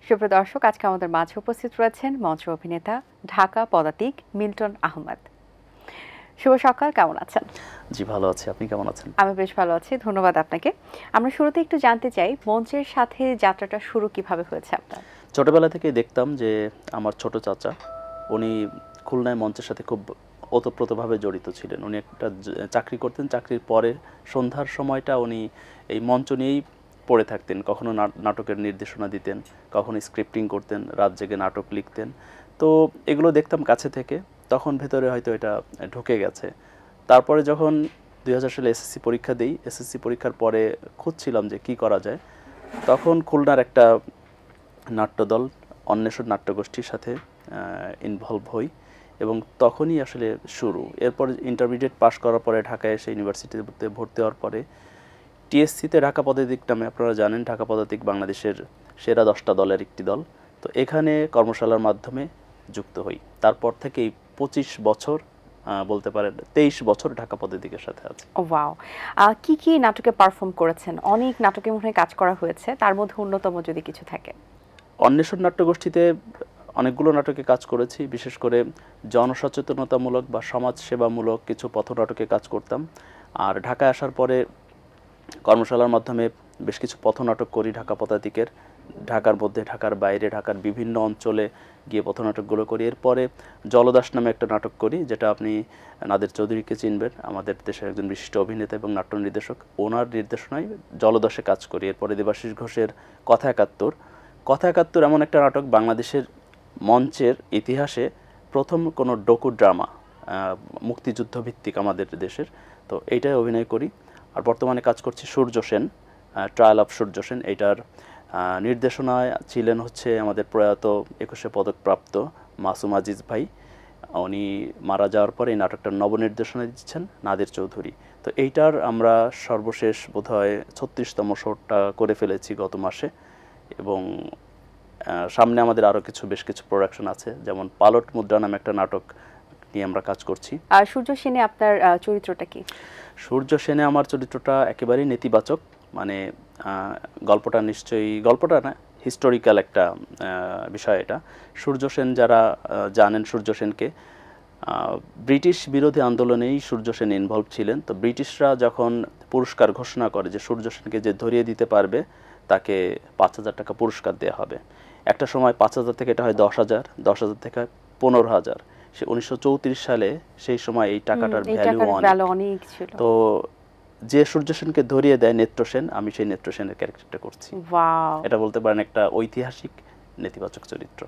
সুপ্রিয় দর্শক, আজকে আমাদের মাঝে উপস্থিত রয়েছেন মঞ্চ অভিনেতা, ঢাকা পদাতিক মিল্টন আহমেদ। শুভ সকাল, কেমন আছেন? জি ভালো আছি, আপনি কেমন আছেন? আমি বেশ ভালো আছি, ধন্যবাদ আপনাকে। আমরা শুরুতে একটু জানতে চাই, মঞ্চের সাথে যাত্রাটা শুরু কিভাবে হয়েছে আপনার? ছোটবেলা থেকে দেখতাম যে আমার ছোট চাচা, উনি খুলনায় মঞ্চের সাথে খুব ওতপ্রোতভাবে জড়িত ছিলেন। উনি একটা চাকরি করতেন, চাকরির পরে সন্ধ্যার সময়টা উনি এই মঞ্চ নিয়েই পড়ে থাকতেন। কখনো নাটকের নির্দেশনা দিতেন, কখনো স্ক্রিপ্টিং করতেন, রাত জেগে নাটক লিখতেন। তো এগুলো দেখতাম কাছে থেকে, তখন ভেতরে হয়তো এটা ঢুকে গেছে। তারপরে যখন 2000 সালে এসএসসি পরীক্ষা দিই, এসএসসি পরীক্ষার পরে খুঁজছিলাম যে কি করা যায়, তখন খুলনার একটা নাট্যদল অন্বেষণ নাট্যগোষ্ঠীর সাথে ইনভলভ হই এবং তখনই আসলে শুরু। এরপর ইন্টারমিডিয়েট পাশ করার পরে ঢাকায় এসে ইউনিভার্সিটিতে ভর্তি হওয়ার পরে টিএসসিতে ঢাকা পদাতিক নামে, আপনারা জানেন ঢাকা পদাতিক বাংলাদেশের সেরা 10টা দলের একটি দল। তো এখানে কর্মশালার মাধ্যমে যুক্ত হই। তারপর থেকেই 25 বছর, বলতে পারেন 23 বছর ঢাকা পদাতিকের সাথে আছে। ওয়াও! কি কি নাটকে পারফর্ম করেছেন? অনেক নাটকে মনে হয় কাজ করা হয়েছে, তার মধ্যে অন্যতম যদি কিছু থাকে। অন্বেষণ নাট্যগোষ্ঠীতে অনেকগুলো নাটকে কাজ করেছি, বিশেষ করে জনসচেতনতামূলক বা সমাজ সেবামূলক কিছু পথনাটকে কাজ করতাম। আর ঢাকায় আসার পরে কর্মশালার মাধ্যমে বেশ কিছু পথনাটক করি ঢাকা পদাতিকের। ঢাকার মধ্যে, ঢাকার বাইরে, ঢাকার বিভিন্ন অঞ্চলে গিয়ে পথনাটকগুলো করি। এরপরে জলদাস নামে একটা নাটক করি, যেটা আপনি নাদের চৌধুরীকে চিনবেন, আমাদের দেশের একজন বিশিষ্ট অভিনেতা এবং নাট্য নির্দেশক। ওনার নির্দেশনায় জলদাসে কাজ করি। এরপরে দেবাশিস ঘোষের কথা 71। কথা 71 এমন একটা নাটক, বাংলাদেশের মঞ্চের ইতিহাসে প্রথম কোনো ডকু ড্রামা, মুক্তিযুদ্ধ ভিত্তিক আমাদের দেশের। তো এইটাই অভিনয় করি। আর বর্তমানে কাজ করছি সূর্য সেন, ট্রায়াল অফ সূর্য সেন। এইটার নির্দেশনায় ছিলেন হচ্ছে আমাদের প্রয়াত 21শে পদকপ্রাপ্ত মাসুম আজিজ ভাই। উনি মারা যাওয়ার পরে এই নাটকটার নবনির্দেশনা দিচ্ছেন নাদের চৌধুরী। তো এইটার আমরা সর্বশেষ বোধহয় 36তম শোটা করে ফেলেছি গত মাসে, এবং সামনে আমাদের আরও বেশ কিছু প্রোডাকশন আছে, যেমন পালট মুদ্রা নামে একটা নাটক নিয়ে আমরা কাজ করছি। আর সূর্য সেনে আপনার চরিত্রটা কি? সূর্য সেনে আমার চরিত্রটা একেবারেই নেতিবাচক। মানে গল্পটা না, হিস্টোরিক্যাল একটা বিষয় এটা। সূর্য সেন, যারা জানেন সূর্য সেনকে, ব্রিটিশ বিরোধী আন্দোলনেই সূর্য সেন ইনভলভ ছিলেন। তো ব্রিটিশরা যখন পুরস্কার ঘোষণা করে যে সূর্য সেনকে যে ধরিয়ে দিতে পারবে তাকে 5000 টাকা পুরস্কার দেওয়া হবে, একটা সময় 5000 থেকে এটা হয় 10,000, 10,000 থেকে 15,000। সে 1934 সালে, সেই সময় এই টাকাটার ভ্যালু অনেক ছিল। তো যে সূর্য সেনকে ধরিয়ে দেয় নেত্র সেন, আমি সেই নেত্র সেনের ক্যারেক্টারটা করছি। এটা বলতে পারেন একটা ঐতিহাসিক নেতিবাচক চরিত্র।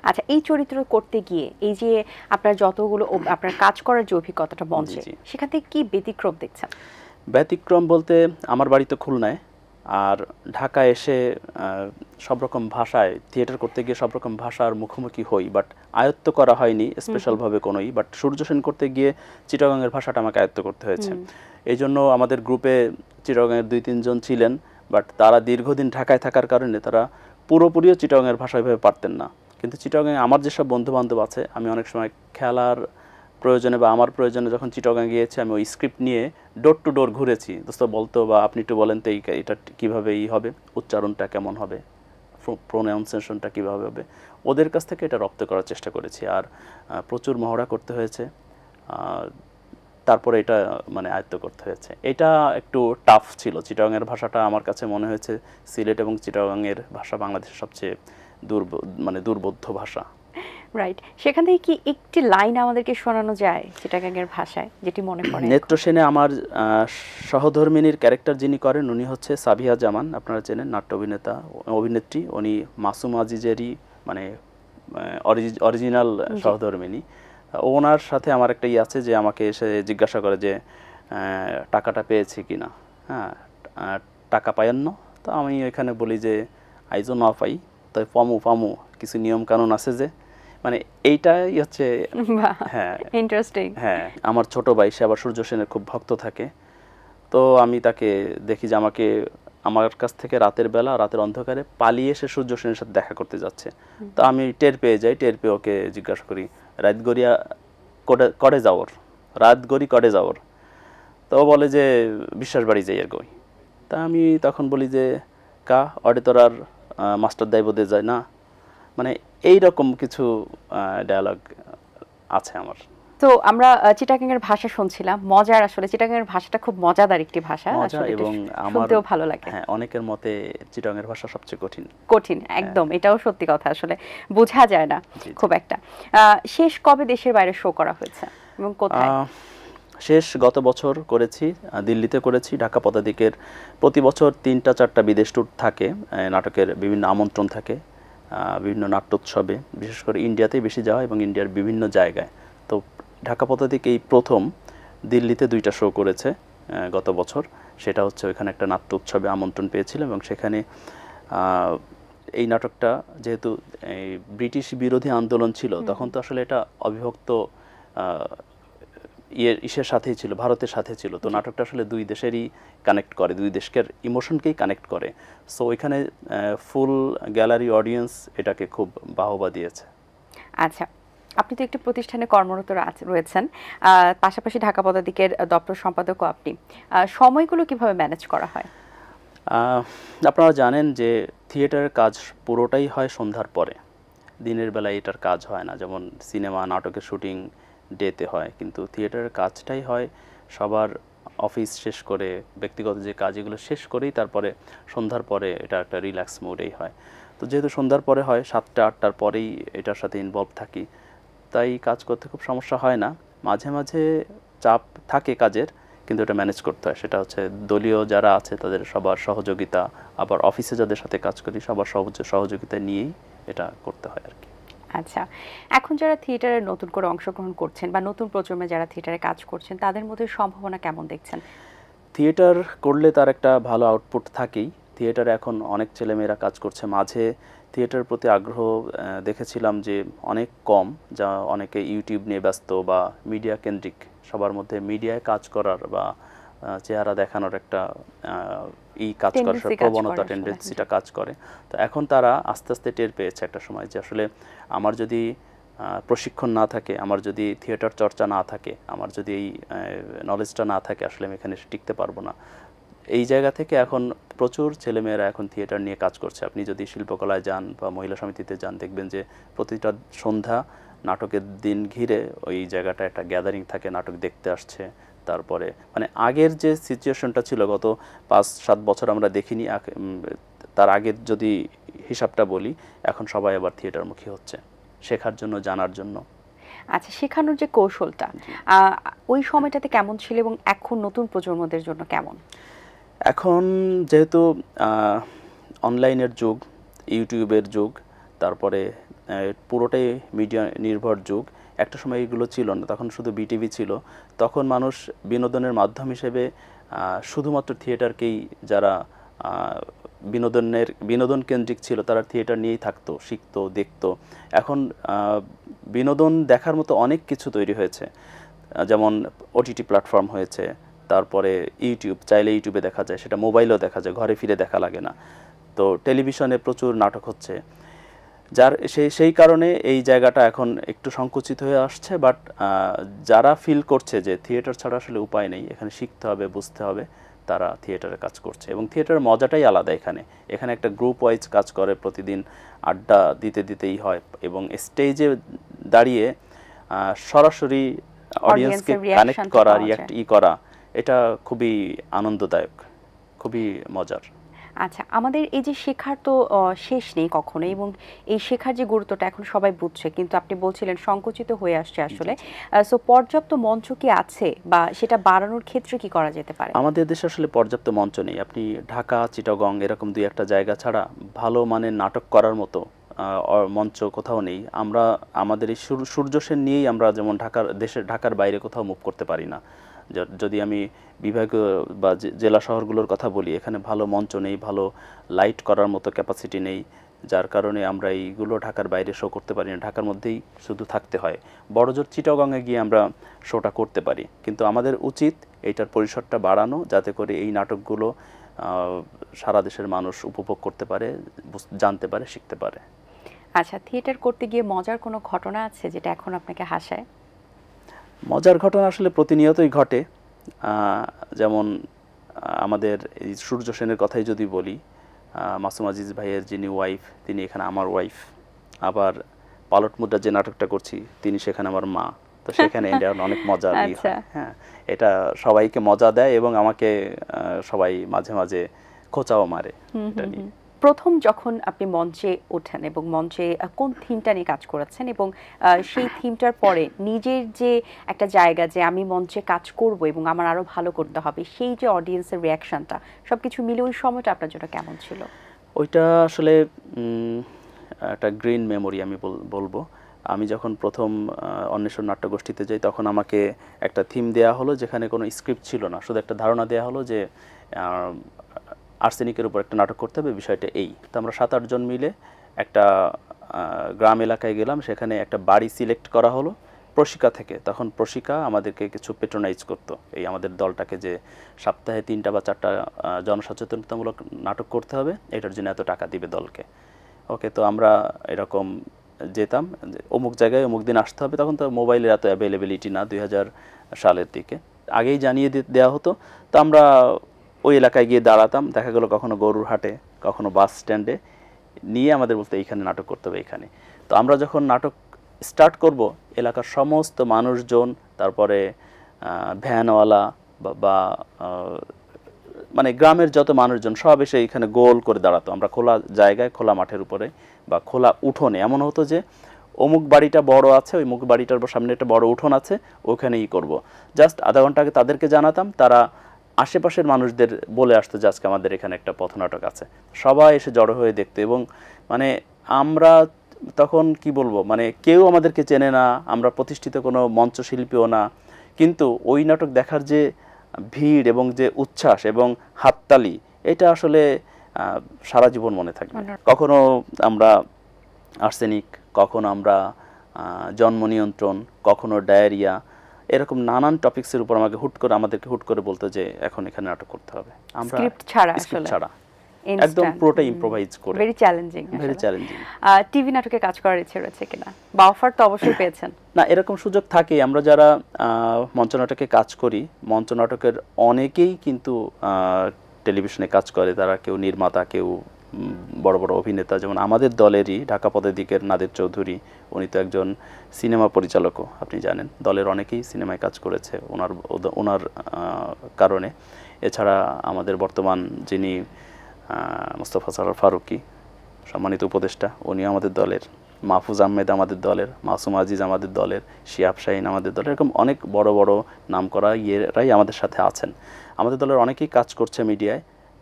আচ্ছা, এই চরিত্র করতে গিয়ে এই যে আপনার যতগুলো আপনার কাজ করার যে অভিজ্ঞতাটা মঞ্চে, সেখান থেকে কি ব্যতিক্রম দেখছেন? ব্যতিক্রম বলতে, আমার বাড়ি তো খুলনায়, আর ঢাকায় এসে সব রকম ভাষায় থিয়েটার করতে গিয়ে সব রকম ভাষার মুখোমুখি হই, বাট আয়ত্ত করা হয়নি স্পেশালভাবে কোনোই। বাট সূর্য সেন করতে গিয়ে চিটাগাংয়ের ভাষাটা আমাকে আয়ত্ত করতে হয়েছে। এই জন্য আমাদের গ্রুপে চিটাগাংয়ের 2-3 জন ছিলেন, বাট তারা দীর্ঘদিন ঢাকায় থাকার কারণে তারা পুরোপুরিও চিটাগাংয়ের ভাষা এভাবে পারতেন না। কিন্তু চিটাগাংয়ে আমার যেসব বন্ধুবান্ধব আছে, আমি অনেক সময় খেলার প্রয়োজনে বা আমার প্রয়োজনে যখন চিটাগাং গিয়েছি, আমি ওই স্ক্রিপ্ট নিয়ে ডোর টু ডোর ঘুরেছি। দোস্ত বলতো, বা আপনি একটু বলেন তো এটা কীভাবে হবে, উচ্চারণটা কেমন হবে, প্রোনাউন্সিয়েশনটা কীভাবে হবে, ওদের কাছ থেকে এটা রপ্ত করার চেষ্টা করেছি। আর প্রচুর মহড়া করতে হয়েছে, তারপরে এটা মানে আয়ত্ত করতে হয়েছে। এটা একটু টাফ ছিল। চিটাগাংয়ের ভাষাটা আমার কাছে মনে হয়েছে সিলেট এবং চিটাগাংয়ের ভাষা বাংলাদেশের সবচেয়ে দুর্বোধ্য ভাষা। রাইট, সেখান থেকে কি একটি লাইন আমাদেরকে শোনানো যায় চিটাগাংয়ের ভাষায়, যেটি মনে পড়ে? নেত্র সেনে আমার সহধর্মিনীর ক্যারেক্টার যিনি করেন, উনি হচ্ছে সাবিহা জামান, আপনারা চেনেন, নাট্য অভিনেত্রী। উনি মাসুম আজিজেরই মানে অরিজিনাল সহধর্মিনী। ওনার সাথে আমার একটা আছে যে আমাকে এসে জিজ্ঞাসা করে যে টাকাটা পেয়েছি কিনা, হ্যাঁ টাকা পায়েন না। তো আমি এখানে বলি যে আইজো না পাই, তাই পামু কিছু নিয়ম কানুন আছে যে, মানে এইটাই হচ্ছে। হ্যাঁ, ইন্টারেস্টিং। হ্যাঁ, আমার ছোট ভাই, সে আবার সূর্য সেনের খুব ভক্ত থাকে। তো আমি তাকে দেখি যে আমার কাছ থেকে রাতের অন্ধকারে পালিয়ে এসে সূর্য সেনের সাথে দেখা করতে যাচ্ছে। তো আমি টের পেয়ে ওকে জিজ্ঞাসা করি, রাত গড়ি কড়ে যাওয়ার। তো ও বলে যে বিশ্বাস বাড়ি যাই আর গই। তা আমি তখন বলি যে কা অডে তোরার মাস্টার দায় বোধে যায় না, মানে এইরকম কিছু ডায়ালগ আছে আমার। তো আমরা চিটাগাং এর ভাষা শুনছিলাম, মজার, আসলে চিটাগাং এর ভাষাটা খুব মজাদার একটি ভাষা, মজা আসলে এটা এবং আমার শুনতেও ভালো লাগে। হ্যাঁ, অনেকের মতে চিটাগাং এর ভাষা সবচেয়ে কঠিন। কঠিন, একদম, এটাও সত্যি কথা, আসলে বোঝা যায় না জি, জি। খুব একটা। শেষ কবে দেশের বাইরে শো করা হয়েছে এবং কোথায়? শেষ গত বছর করেছি, দিল্লিতে করেছি। ঢাকা পদাতিকের প্রতি বছর 3-4টা বিদেশ ট্যুর থাকে, নাটকের বিভিন্ন আমন্ত্রণ থাকে বিভিন্ন নাট্যোৎসবে, বিশেষ করে ইন্ডিয়াতেই বেশি যাওয়া এবং ইন্ডিয়ার বিভিন্ন জায়গায়। তো ঢাকা পদাতিক এই প্রথম দিল্লিতে 2টা শো করেছে গত বছর। সেটা হচ্ছে ওইখানে একটা নাট্য উৎসবে আমন্ত্রণ পেয়েছিলাম এবং সেখানে এই নাটকটা যেহেতু এই ব্রিটিশ বিরোধী আন্দোলন ছিল, তখন তো আসলে এটা অবিভক্ত ইসের সাথেই ছিল, ভারতের সাথে ছিল। তো নাটকটা আসলে দুই দেশেরই কানেক্ট করে, দুই দেশের ইমোশনকেই কানেক্ট করে। সো ওইখানে ফুল গ্যালারি অডিয়েন্স এটাকে খুব বাহবা দিয়েছে। আচ্ছা, আপনি তো একটি প্রতিষ্ঠানে কর্মরত রয়েছেন, পাশাপাশি ঢাকা পদাতিকের দপ্তর সম্পাদকও আপনি। সময়গুলো কিভাবে ম্যানেজ করা হয়? আপনারা জানেন যে থিয়েটারের কাজ পুরোটাই হয় সন্ধ্যার পরে, দিনের বেলায় এটার কাজ হয় না। যেমন সিনেমা নাটকের শুটিং ডেতে হয়, কিন্তু থিয়েটারের কাজটাই হয় সবার অফিস শেষ করে, ব্যক্তিগত যে কাজগুলো শেষ করেই তারপরে সন্ধ্যার পরে এটা একটা রিল্যাক্স মোডেই হয়। তো যেহেতু সন্ধ্যার পরে হয়, 7টা-8টার পরেই এটার সাথে ইনভলভ থাকি, তাই কাজ করতে খুব সমস্যা হয় না। মাঝে মাঝে চাপ থাকে কাজের, কিন্তু এটা ম্যানেজ করতে হয়। সেটা হচ্ছে দলীয় যারা আছে তাদের সবার সহযোগিতা, আবার অফিসে যাদের সাথে কাজ করি সবার সহযোগিতা নিয়েই এটা করতে হয় আর কি। আচ্ছা, এখন যারা থিয়েটারে নতুন করে অংশগ্রহণ করছেন বা নতুন প্রজন্মে যারা থিয়েটারে কাজ করছেন, তাদের মধ্যে সম্ভাবনা কেমন দেখছেন? থিয়েটার করলে তার একটা ভালো আউটপুট থাকেই। থিয়েটারে এখন অনেক ছেলেমেয়েরা কাজ করছে। মাঝে থিয়েটারের প্রতি আগ্রহ দেখেছিলাম যে অনেক কম, যা অনেকে ইউটিউব নিয়ে ব্যস্ত বা মিডিয়া কেন্দ্রিক, সবার মধ্যে মিডিয়ায় কাজ করার বা চেহারা দেখানোর একটা কাজ করার প্রবণতা, টেন্ডেন্সিটা কাজ করে। তো এখন তারা আস্তে আস্তে টের পেয়েছে একটা সময় যে আসলে আমার যদি প্রশিক্ষণ না থাকে, আমার যদি থিয়েটার চর্চা না থাকে, আমার যদি এই নলেজটা না থাকে, আসলে আমি এখানে টিকতে পারবো না। এই জায়গা থেকে এখন প্রচুর ছেলেমেয়েরা এখন থিয়েটার নিয়ে কাজ করছে। আপনি যদি শিল্পকলায় যান বা মহিলা সমিতিতে যান, দেখবেন যে প্রতিটা সন্ধ্যা নাটকের দিন ঘিরে ওই জায়গাটা একটা গ্যাদারিং থাকে, নাটক দেখতে আসছে। তারপরে মানে আগের যে সিচুয়েশনটা ছিল গত 5-7 বছর আমরা দেখিনি, তার আগের যদি হিসাবটা বলি, এখন সবাই আবার থিয়েটারমুখী হচ্ছে শেখার জন্য, জানার জন্য। আচ্ছা, শেখানোর যে কৌশলটা ওই সময়টাতে কেমন ছিল এবং এখন নতুন প্রজন্মদের জন্য কেমন? এখন যেহেতু অনলাইনের যুগ, ইউটিউবের যুগ, তারপরে পুরোটাই মিডিয়া নির্ভর যুগ। একটা সময় এগুলো ছিল না, তখন শুধু বিটিভি ছিল। তখন মানুষ বিনোদনের মাধ্যম হিসেবে শুধুমাত্র থিয়েটারকেই, যারা বিনোদন কেন্দ্রিক ছিল তারা থিয়েটার নিয়েই থাকতো, শিখতো, দেখতো। এখন বিনোদন দেখার মতো অনেক কিছু তৈরি হয়েছে, যেমন ওটিটি প্ল্যাটফর্ম হয়েছে, তারপরে ইউটিউব, চাইলে ইউটিউবে দেখা যায়, সেটা মোবাইলেও দেখা যায়, ঘরে ফিরে দেখা লাগে না। তো টেলিভিশনে প্রচুর নাটক হচ্ছে, যার সেই কারণে এই জায়গাটা এখন একটু সংকুচিত হয়ে আসছে। বাট যারা ফিল করছে যে থিয়েটার ছাড়া আসলে উপায় নেই, এখানে শিখতে হবে, বুঝতে হবে, তারা থিয়েটারে কাজ করছে। এবং থিয়েটারের মজাটাই আলাদা। এখানে একটা গ্রুপ ওয়াইজ কাজ করে, প্রতিদিন আড্ডা দিতেই হয় এবং স্টেজে দাঁড়িয়ে সরাসরি অডিয়েন্সকে কানেক্ট করা, করা, এটা খুবই আনন্দদায়ক, খুবই মজার। আচ্ছা, আমাদের এই যে শেখার তো শেষ নেই কখনো, এবং এই শেখার যে গুরুত্বটা এখন সবাই বুঝছে, কিন্তু আপনি বলছিলেন সংকুচিত হয়ে আসছে আসলে। সো পর্যাপ্ত মঞ্চ কি আছে বা সেটা বাড়ানোর ক্ষেত্রে কি করা যেতে পারে? আমাদের দেশে আসলে পর্যাপ্ত মঞ্চ নেই। আপনি ঢাকা, চিটাগং এরকম 2-1টা জায়গা ছাড়া ভালো মানের নাটক করার মতো মঞ্চ কোথাও নেই। আমরা আমাদের এই সূর্য সেন নিয়েই আমরা যেমন ঢাকার বাইরে কোথাও মুভ করতে পারি না। যদি আমি বিভাগীয় বা জেলা শহরগুলোর কথা বলি, এখানে ভালো মঞ্চ নেই, ভালো লাইট করার মতো ক্যাপাসিটি নেই, যার কারণে আমরা এইগুলো ঢাকার বাইরে শো করতে পারি না, ঢাকার মধ্যেই শুধু থাকতে হয়। বড়জোর চিটাগংয়ে গিয়ে আমরা শোটা করতে পারি, কিন্তু আমাদের উচিত এইটার পরিসরটা বাড়ানো, যাতে করে এই নাটকগুলো সারা দেশের মানুষ উপভোগ করতে পারে, জানতে পারে, শিখতে পারে। আচ্ছা, থিয়েটার করতে গিয়ে মজার কোনো ঘটনা আছে যেটা এখন আপনাকে হাসায়? মজার ঘটনা আসলে প্রতিনিয়তই ঘটে। যেমন আমাদের এই সূর্য সেনের কথাই যদি বলি, মাসুম আজিজ ভাইয়ের যিনি ওয়াইফ, তিনি এখানে আমার ওয়াইফ। আবার পালট মুদ্রা যে নাটকটা করছি, তিনি সেখানে আমার মা। তো সেখানে এটা অনেক মজার আচ্ছা। হ্যাঁ, এটা সবাইকে মজা দেয় এবং আমাকে সবাই মাঝে মাঝে খোঁচাও মারে এটা নিয়ে। প্রথম যখন আপনি মঞ্চে ওঠেন এবং মঞ্চে কোন থিমটা নিয়ে কাজ করেছেন এবং সেই থিমটার পরে নিজের যে একটা জায়গা যে আমি মঞ্চে কাজ করব এবং আমার আরো ভালো করতে হবে, সেই যে অডিয়েন্সের রিয়াকশনটা সবকিছু মিলে ওই সময়টা আপনার জন্য কেমন ছিল? ওইটা আসলে একটা গ্রিন মেমোরি আমি বলবো। আমি যখন প্রথম অন্বেষণ নাট্যগোষ্ঠীতে যাই, তখন আমাকে একটা থিম দেওয়া হলো যেখানে কোনো স্ক্রিপ্ট ছিল না, শুধু একটা ধারণা দেওয়া হলো যে আর্সেনিকের উপর একটা নাটক করতে হবে, বিষয়টা এই। তো আমরা 7-8 জন মিলে একটা গ্রাম এলাকায় গেলাম, সেখানে একটা বাড়ি সিলেক্ট করা হলো প্রশিকা থেকে। তখন প্রশিকা আমাদেরকে কিছু পেট্রোনাইজ করতো, এই আমাদের দলটাকে, যে সপ্তাহে 3টা বা 4টা জনসচেতনতামূলক নাটক করতে হবে, এটার জন্য এত টাকা দিবে দলকে। ওকে, তো আমরা এরকম যেতাম, অমুক জায়গায় অমুক দিন আসতে হবে। তখন তো মোবাইলের এত অ্যাভেলেবিলিটি না, 2000 সালের দিকে আগেই জানিয়ে দেওয়া হতো। তো আমরা ওই এলাকায় গিয়ে দাঁড়াতাম, দেখা গেলো কখনো গরুর হাটে, কখনো বাস স্ট্যান্ডে, নিয়ে আমাদের বলতে এইখানে নাটক করতে হবে এইখানে। তো আমরা যখন নাটক স্টার্ট করব, এলাকার সমস্ত মানুষজন, তারপরে ভ্যানওয়ালা বা মানে গ্রামের যত মানুষজন সব এসে এখানে গোল করে দাঁড়াতো। আমরা খোলা জায়গায়, খোলা মাঠের উপরে বা খোলা উঠোনে, এমন হতো যে অমুক বাড়িটা বড় আছে, ওই মুখ বাড়িটার সামনে একটা বড় উঠোন আছে, ওখানেই করব। জাস্ট আধা ঘন্টা আগে তাদেরকে জানাতাম, তারা আশেপাশের মানুষদের বলে আসতো যে আজকে আমাদের এখানে একটা পথনাটক আছে। সবাই এসে জড়ো হয়ে দেখতো এবং মানে আমরা তখন কি বলবো, মানে কেউ আমাদেরকে চেনে না, আমরা প্রতিষ্ঠিত কোনো মঞ্চশিল্পীও না, কিন্তু ওই নাটক দেখার যে ভিড় এবং যে উচ্ছ্বাস এবং হাততালি, এটা আসলে সারা জীবন মনে থাকবে। কখনো আমরা আর্সেনিক, কখনো আমরা জন্ম নিয়ন্ত্রণ, কখনো ডায়রিয়া, এরকম নানান টপিকসের উপর আমাদেরকে হুট করে বলতো যে এখন এখানে নাটক করতে হবে। আমরা স্ক্রিপ্ট ছাড়া একদম পুরোটা ইম্প্রোভাইজ করে। Very challenging. টিভি নাটকে কাজ করার ইচ্ছে রয়েছে কিনা, বা অফার তো অবশ্যই পেয়েছেন? না, এরকম সুযোগ থাকে। আমরা যারা মঞ্চ নাটকে কাজ করি, মঞ্চ নাটকের অনেকেই কিন্তু টেলিভিশনে কাজ করে, তারা কেউ নির্মাতা, কেউ বড় বড় অভিনেতা। যেমন আমাদের দলেরই ঢাকা পদের দিকের নাদের চৌধুরী, উনি তো একজন সিনেমা পরিচালকও, আপনি জানেন। দলের অনেকেই সিনেমায় কাজ করেছে ওনার কারণে। এছাড়া আমাদের বর্তমান যিনি মোস্তফা সরোয়ার ফারুকী, সম্মানিত উপদেষ্টা, উনি আমাদের দলের। মাহফুজ আহমেদ আমাদের দলের, মাসুম আজিজ আমাদের দলের, শিহাব শাহিন আমাদের দলের। এরকম অনেক বড় বড় নাম করা ইয়েরাই আমাদের সাথে আছেন। আমাদের দলের অনেকেই কাজ করছে মিডিয়ায়।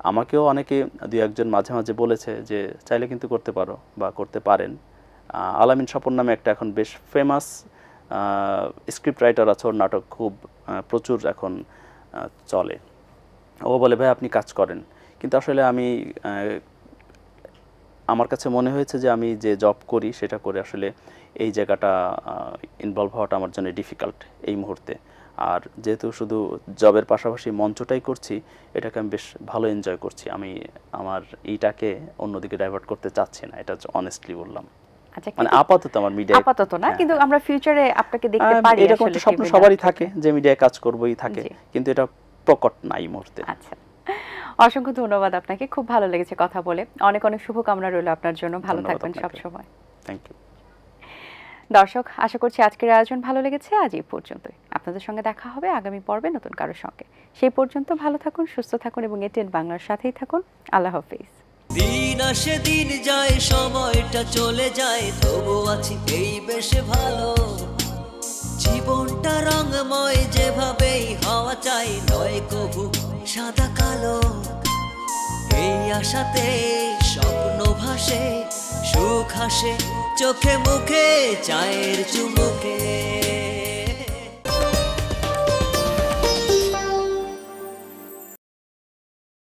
আমাকেও অনেকে 2-1 জন মাঝে মাঝে বলেছে যে চাইলে কিন্তু করতে পারো বা করতে পারেন। আলামিন স্বপন নামে একটা এখন বেশ ফেমাস স্ক্রিপ্ট রাইটার আছে, ওর নাটক খুব প্রচুর এখন চলে। ও বলে ভাই আপনি কাজ করেন, কিন্তু আসলে আমার কাছে মনে হয়েছে যে আমি যে জব করি সেটা করে আসলে এই জায়গাটা ইনভলভ হওয়াটা আমার জন্য ডিফিকাল্ট এই মুহূর্তে। আর যেহেতু শুধু জবের পাশাপাশি মঞ্চটাই করছি, এটাকে আমি বেশ ভালো এনজয় করছি। আমি আমার এইটাকে অন্যদিকে ডাইভার্ট করতে চাচ্ছি না, এটা অনেস্টলি বললাম। মানে আপাতত আমার মিডিয়া, আপাতত না, কিন্তু আমরা ফিউচারে আপনাকে দেখতে পারি। এরকম একটা স্বপ্ন সবারই থাকে যে মিডিয়ায় কাজ করবই থাকে, কিন্তু এটা প্রকট না এই মুহূর্তে। আচ্ছা, অসংখ্য ধন্যবাদ আপনাকে, খুব ভালো লেগেছে কথা বলে। অনেক অনেক শুভকামনা রইল আপনার জন্য, ভালো থাকবেন সব সময়। Thank you. দর্শক, আশা করছি আজকের আয়োজন ভালো লেগেছে। আজ এই পর্যন্তই। আপনাদের সঙ্গে দেখা হবে আগামী পর্বে নতুন কারোর সঙ্গে। সেই পর্যন্ত ভালো থাকুন, সুস্থ থাকুন এবং এটিএন বাংলার সাথেই থাকুন। আল্লাহ হাফেজ। দিন আসে দিন যায়, সময়টা চলে যায়, তবু আছি এই বেশ ভালো। জীবনটা রঙময়, যেভাবেই হওয়া চাই, নয় কবু সাদা কালো। এই আশাতে স্বপ্ন ভাসে, সুখ হাসে চোখে মুখে, চায়ের চুমুকে।